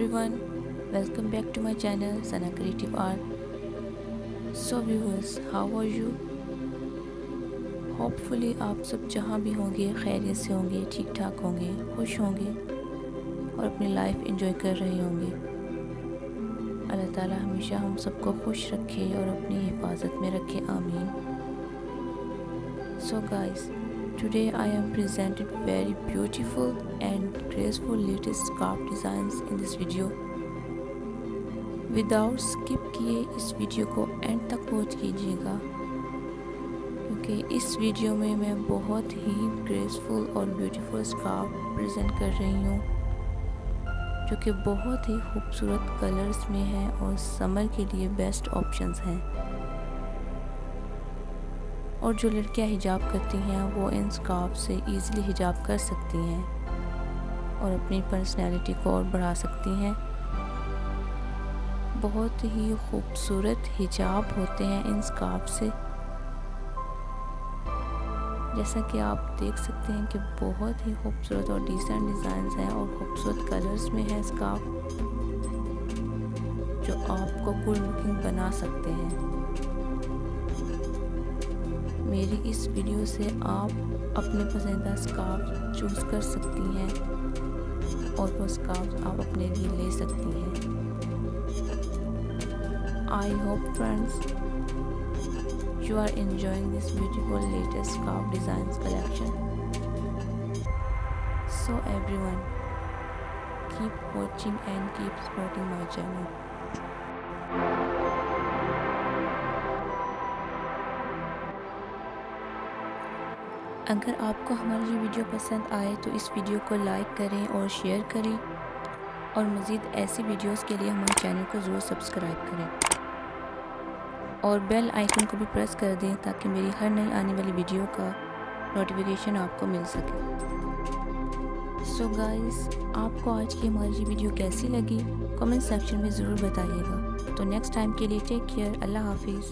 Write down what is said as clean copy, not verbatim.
everyone, welcome back to my channel Sana Creative Art. So viewers, how are you? Hopefully आप सब जहाँ भी होंगे खैरियत से होंगे, ठीक ठाक होंगे, खुश होंगे और अपनी लाइफ एंजॉय कर रहे होंगे। अल्लाह ताला हमेशा हम सबको खुश रखे और अपनी हिफाजत में रखे, आमीन। So guys, today I am presented very beautiful and graceful latest scarf designs in this video. Without skip किए इस वीडियो को एंड तक वॉच कीजिएगा, क्योंकि इस वीडियो में मैं बहुत ही ग्रेसफुल और ब्यूटीफुल स्कार्फ प्रेजेंट कर रही हूँ, जो कि बहुत ही खूबसूरत कलर्स में है और समर के लिए बेस्ट ऑप्शंस हैं। और जो लड़कियां हिजाब करती हैं वो इन स्कार्फ से इजीली हिजाब कर सकती हैं और अपनी पर्सनैलिटी को और बढ़ा सकती हैं। बहुत ही खूबसूरत हिजाब होते हैं इन स्कार्फ से, जैसा कि आप देख सकते हैं कि बहुत ही खूबसूरत और डिसेंट डिज़ाइंस हैं और खूबसूरत कलर्स में है स्कार्फ, जो आपको गुड लुकिंग बना सकते हैं। मेरी इस वीडियो से आप अपने पसंदीदा स्कार्फ चूज़ कर सकती हैं और वो स्कार्फ आप अपने लिए ले सकती हैं। I hope friends you are enjoying this beautiful latest scarf designs collection. So everyone, keep watching and keep supporting my channel. अगर आपको हमारी ये वीडियो पसंद आए तो इस वीडियो को लाइक करें और शेयर करें, और मज़ीद ऐसी वीडियोस के लिए हमारे चैनल को ज़रूर सब्सक्राइब करें और बेल आइकन को भी प्रेस कर दें ताकि मेरी हर नई आने वाली वीडियो का नोटिफिकेशन आपको मिल सके। सो गाइस, आपको आज की हमारी वीडियो कैसी लगी कमेंट सेक्शन में ज़रूर बताइएगा। तो नेक्स्ट टाइम के लिए टेक केयर, अल्लाह हाफिज़।